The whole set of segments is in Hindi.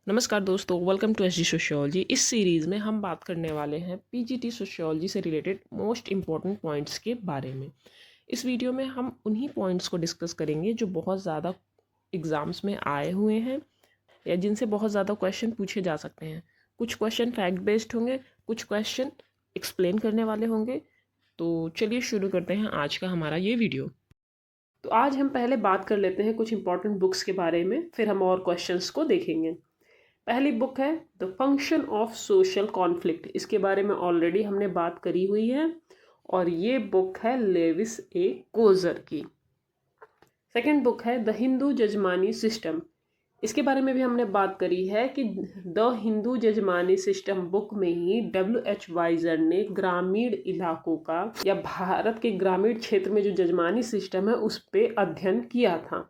नमस्कार दोस्तों, वेलकम टू एसजी सोशियोलॉजी। इस सीरीज़ में हम बात करने वाले हैं पीजीटी सोशियोलॉजी से रिलेटेड मोस्ट इम्पॉर्टेंट पॉइंट्स के बारे में। इस वीडियो में हम उन्हीं पॉइंट्स को डिस्कस करेंगे जो बहुत ज़्यादा एग्ज़ाम्स में आए हुए हैं या जिनसे बहुत ज़्यादा क्वेश्चन पूछे जा सकते हैं। कुछ क्वेश्चन फैक्ट बेस्ड होंगे, कुछ क्वेश्चन एक्सप्लेन करने वाले होंगे। तो चलिए शुरू करते हैं आज का हमारा ये वीडियो। तो आज हम पहले बात कर लेते हैं कुछ इंपॉर्टेंट बुक्स के बारे में, फिर हम और क्वेश्चंस को देखेंगे। पहली बुक है the function of social conflict. इसके बारे में ऑलरेडी हमने बात करी हुई है और ये बुक है लेविस ए कोजर की। सेकंड बुक है द हिंदू जजमानी सिस्टम। इसके बारे में भी हमने बात करी है कि द हिंदू जजमानी सिस्टम बुक में ही WH वाइजर ने ग्रामीण इलाकों का या भारत के ग्रामीण क्षेत्र में जो जजमानी सिस्टम है उस पर अध्ययन किया था।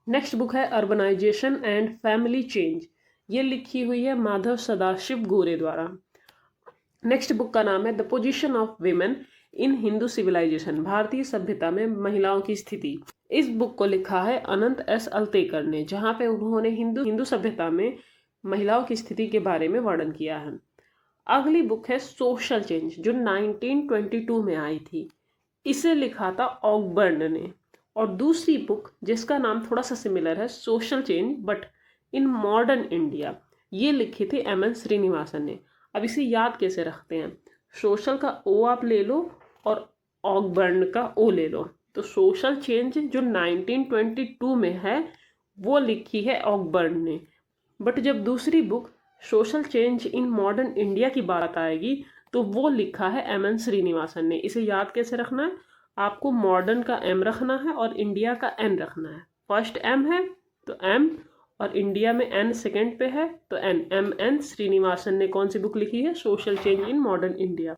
नेक्स्ट बुक है अर्बनाइजेशन एंड फैमिली चेंज। ये लिखी हुई है माधव सदाशिव गोरे द्वारा। नेक्स्ट बुक का नाम है the position of women in Hindu civilisation. भारतीय सभ्यता में महिलाओं की स्थिति। इस बुक को लिखा है अनंत S अल्तेकर ने, जहाँ पे उन्होंने हिंदू सभ्यता में महिलाओं की स्थिति के बारे में वर्णन किया है। अगली बुक है सोशल चेंज, जो 1922 में आई थी। इसे लिखा था ऑकबर्न ने। और दूसरी बुक जिसका नाम थोड़ा सा सिमिलर है, social change but in modern India, ये लिखी थी MN श्रीनिवासन ने। अब इसे याद कैसे रखते हैं? सोशल का ओ आप ले लो और ऑकबर्न का ओ ले लो। तो सोशल चेंज जो 1922 में है वो लिखी है ऑकबर्न ने, बट जब दूसरी book social change in modern India की बात आएगी तो वो लिखा है MN श्रीनिवासन ने। इसे याद कैसे रखना है? आपको मॉडर्न का M रखना है और इंडिया का N रखना है। फर्स्ट M है तो M और इंडिया में N सेकंड पे है तो N। MN श्रीनिवासन ने कौन सी बुक लिखी है? Social change in modern India.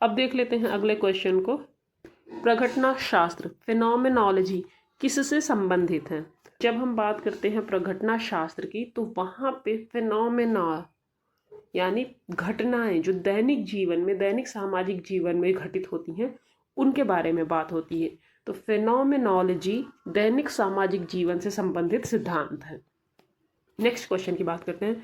अब देख लेते हैं अगले क्वेश्चन को। प्रघटना शास्त्र, फिनोमेनोलॉजी, किससे संबंधित है? जब हम बात करते हैं प्रघटना शास्त्र की तो वहाँ पे फिनोमेना यानी घटनाएं जो दैनिक जीवन में, दैनिक सामाजिक जीवन में घटित होती हैं उनके बारे में बात होती है। तो फिनोमेनोलॉजी दैनिक सामाजिक जीवन से संबंधित सिद्धांत है। नेक्स्ट क्वेश्चन की बात करते हैं।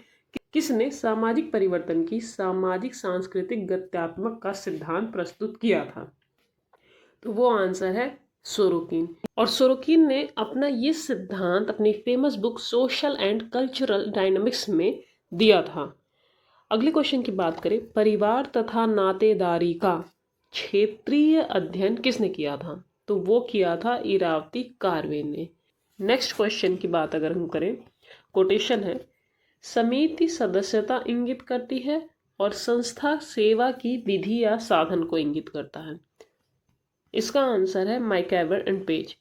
किसने सामाजिक परिवर्तन की सामाजिक सांस्कृतिक गत्यात्मक का सिद्धांत प्रस्तुत किया था? तो वो आंसर है सोरोकिन। और सोरोकिन ने अपना ये सिद्धांत अपनी famous book social and cultural dynamics में दिया था। अगले क्वेश्चन की बात करें, परिवार तथा नातेदारी का क्षेत्रीय अध्ययन किसने किया था? तो वो किया था इरावती कार्वे ने। नेक्स्ट क्वेश्चन की बात अगर हम करें, कोटेशन है, समिति सदस्यता इंगित करती है और संस्था सेवा की विधि या साधन को इंगित करता है। इसका आंसर है मैकइवर एंड पेज।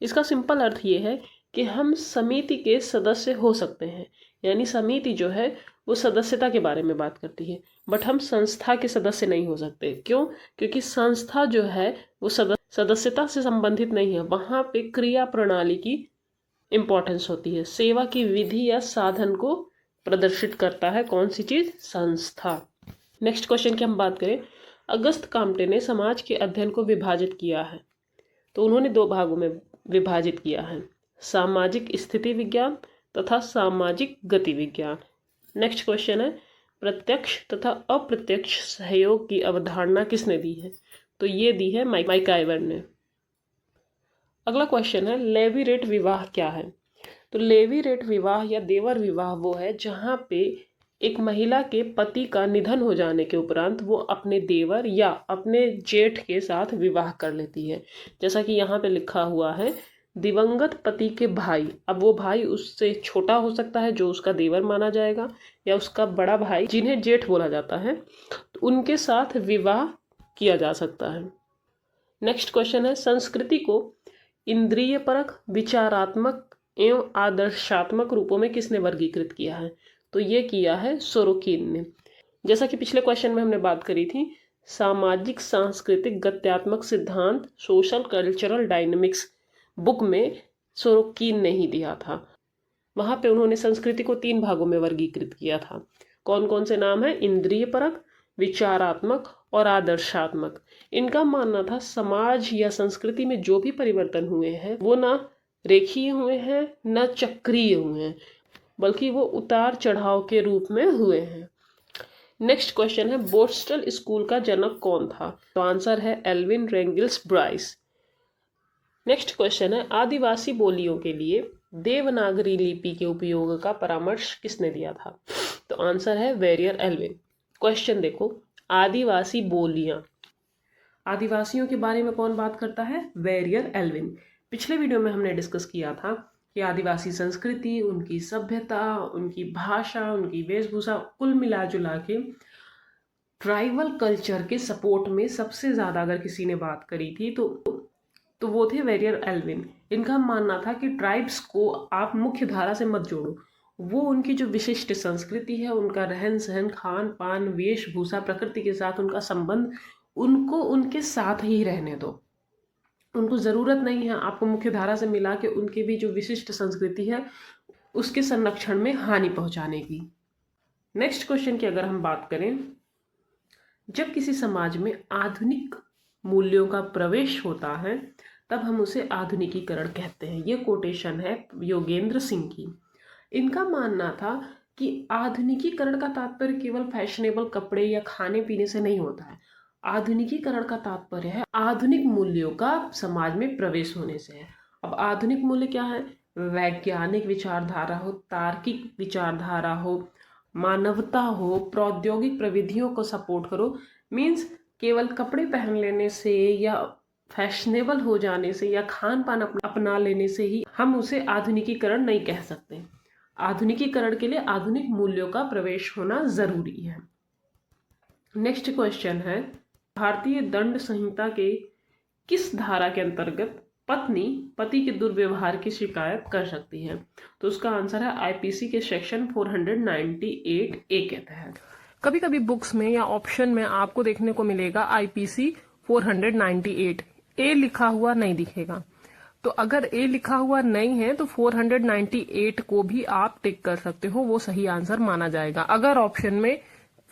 इसका सिंपल अर्थ ये है कि हम समिति के सदस्य हो सकते हैं, यानी समिति जो है वो सदस्यता के बारे में बात करती है, बट हम संस्था के सदस्य नहीं हो सकते। क्यों? क्योंकि संस्था जो है वो सदस्यता से संबंधित नहीं है। वहाँ पे क्रिया प्रणाली की इम्पोर्टेंस होती है। सेवा की विधि या साधन को प्रदर्शित करता है कौन सी चीज? संस्था। नेक्स्ट क्वेश्चन की हम बात करें, अगस्त काम्टे ने समाज के अध्ययन को विभाजित किया है। तो उन्होंने दो भागों में विभाजित किया है, सामाजिक स्थिति विज्ञान तथा सामाजिक गति विज्ञान। नेक्स्ट क्वेश्चन है, प्रत्यक्ष तथा अप्रत्यक्ष सहयोग की अवधारणा किसने दी है? तो ये दी है मैकइवर ने। अगला क्वेश्चन है, लेवीरेट विवाह क्या है? तो लेवीरेट विवाह या देवर विवाह वो है जहाँ पे एक महिला के पति का निधन हो जाने के उपरांत वो अपने देवर या अपने जेठ के साथ विवाह कर लेती है। जैसा कि यहाँ पे लिखा हुआ है, दिवंगत पति के भाई, अब वो भाई उससे छोटा हो सकता है जो उसका देवर माना जाएगा, या उसका बड़ा भाई जिन्हें जेठ बोला जाता है, तो उनके साथ विवाह किया जा सकता है। नेक्स्ट क्वेश्चन है, संस्कृति को इंद्रिय परक, विचारात्मक एवं आदर्शात्मक रूपों में किसने वर्गीकृत किया है? तो ये किया है सोरोकिन ने। जैसा कि पिछले क्वेश्चन में हमने बात करी थी, सामाजिक सांस्कृतिक गत्यात्मक सिद्धांत सोशल कल्चरल डायनामिक्स बुक में सोरोकिन ने ही दिया था। वहाँ पे उन्होंने संस्कृति को 3 भागों में वर्गीकृत किया था। कौन कौन से नाम है? इंद्रिय परक, विचारात्मक और आदर्शात्मक। इनका मानना था समाज या संस्कृति में जो भी परिवर्तन हुए हैं वो ना रेखीय हुए हैं न चक्रीय हुए हैं, बल्कि वो उतार चढ़ाव के रूप में हुए हैं। नेक्स्ट क्वेश्चन है, बोस्टल स्कूल का जनक कौन था? तो आंसर है एल्विन रेंगल्स ब्राइस। नेक्स्ट क्वेश्चन है, आदिवासी बोलियों के लिए देवनागरी लिपि के उपयोग का परामर्श किसने दिया था? तो आंसर है वेरियर एल्विन। क्वेश्चन देखो, आदिवासी बोलियां, आदिवासियों के बारे में कौन बात करता है? Verrier Elwin. पिछले वीडियो में हमने डिस्कस किया था कि आदिवासी संस्कृति, उनकी सभ्यता, उनकी भाषा, उनकी वेशभूषा, कुल मिला जुला के ट्राइबल कल्चर के सपोर्ट में सबसे ज़्यादा अगर किसी ने बात करी थी तो वो थे वेरियर एल्विन। इनका मानना था कि ट्राइब्स को आप मुख्य धारा से मत जोड़ो, वो उनकी जो विशिष्ट संस्कृति है, उनका रहन सहन, खान पान, वेशभूषा, प्रकृति के साथ उनका संबंध, उनको उनके साथ ही रहने दो। उनको ज़रूरत नहीं है आपको मुख्य धारा से मिला के उनकी भी जो विशिष्ट संस्कृति है उसके संरक्षण में हानि पहुंचाने की। नेक्स्ट क्वेश्चन की अगर हम बात करें, जब किसी समाज में आधुनिक मूल्यों का प्रवेश होता है तब हम उसे आधुनिकीकरण कहते हैं। ये कोटेशन है योगेंद्र सिंह की। इनका मानना था कि आधुनिकीकरण का तात्पर्य केवल फैशनेबल कपड़े या खाने पीने से नहीं होता है। आधुनिकीकरण का तात्पर्य है आधुनिक मूल्यों का समाज में प्रवेश होने से है। अब आधुनिक मूल्य क्या है? वैज्ञानिक विचारधारा हो, तार्किक विचारधारा हो, मानवता हो, प्रौद्योगिक प्रविधियों को सपोर्ट करो। मीन्स केवल कपड़े पहन लेने से या फैशनेबल हो जाने से या खान पान अपना लेने से ही हम उसे आधुनिकीकरण नहीं कह सकते। आधुनिकीकरण के लिए आधुनिक मूल्यों का प्रवेश होना जरूरी है। नेक्स्ट क्वेश्चन है, भारतीय दंड संहिता के किस धारा के अंतर्गत पत्नी पति के दुर्व्यवहार की शिकायत कर सकती है? तो उसका आंसर है आईपीसी के सेक्शन 498A के तहत। कभी कभी बुक्स में या ऑप्शन में आपको देखने को मिलेगा आईपीसी 498 ए लिखा हुआ नहीं दिखेगा। तो अगर ए लिखा हुआ नहीं है तो 498 को भी आप टिक कर सकते हो, वो सही आंसर माना जाएगा। अगर ऑप्शन में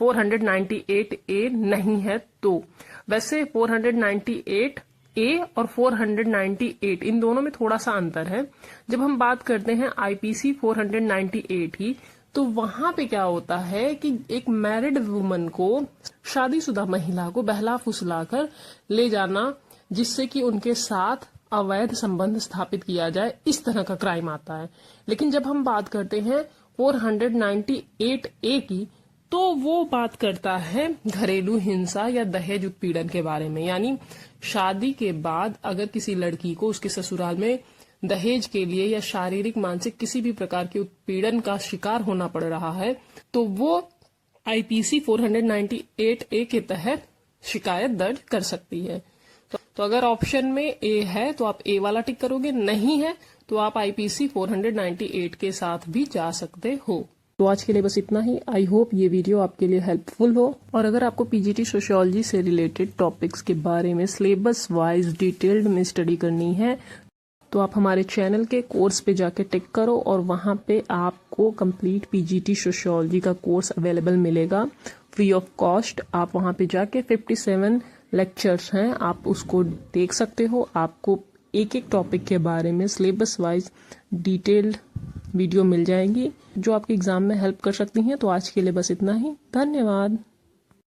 498 ए नहीं है तो वैसे 498 ए और 498 इन दोनों में थोड़ा सा अंतर है। जब हम बात करते हैं आईपीसी 498 ही, तो वहां पे क्या होता है कि एक मैरिड वुमन को, शादीशुदा महिला को बहला फुसलाकर ले जाना जिससे कि उनके साथ अवैध संबंध स्थापित किया जाए, इस तरह का क्राइम आता है। लेकिन जब हम बात करते हैं 498A की, तो वो बात करता है घरेलू हिंसा या दहेज उत्पीड़न के बारे में। यानी शादी के बाद अगर किसी लड़की को उसके ससुराल में दहेज के लिए या शारीरिक मानसिक किसी भी प्रकार के उत्पीड़न का शिकार होना पड़ रहा है तो वो आईपीसी 498A के तहत शिकायत दर्ज कर सकती है। तो अगर ऑप्शन में ए है तो आप ए वाला टिक करोगे, नहीं है तो आप आईपीसी 498 के साथ भी जा सकते हो। तो आज के लिए बस इतना ही। आई होप ये वीडियो आपके लिए हेल्पफुल हो। और अगर आपको पीजीटी सोशियोलॉजी से रिलेटेड टॉपिक्स के बारे में सिलेबस वाइज डिटेल्ड में स्टडी करनी है तो आप हमारे चैनल के कोर्स पे जाके टिक करो और वहां पे आपको कंप्लीट पीजीटी सोशियोलॉजी का कोर्स अवेलेबल मिलेगा फ्री ऑफ कॉस्ट। आप वहां पे जाके 57 लेक्चर्स हैं, आप उसको देख सकते हो। आपको एक एक टॉपिक के बारे में सिलेबस वाइज डिटेल्ड वीडियो मिल जाएंगी जो आपके एग्जाम में हेल्प कर सकती हैं। तो आज के लिए बस इतना ही। धन्यवाद।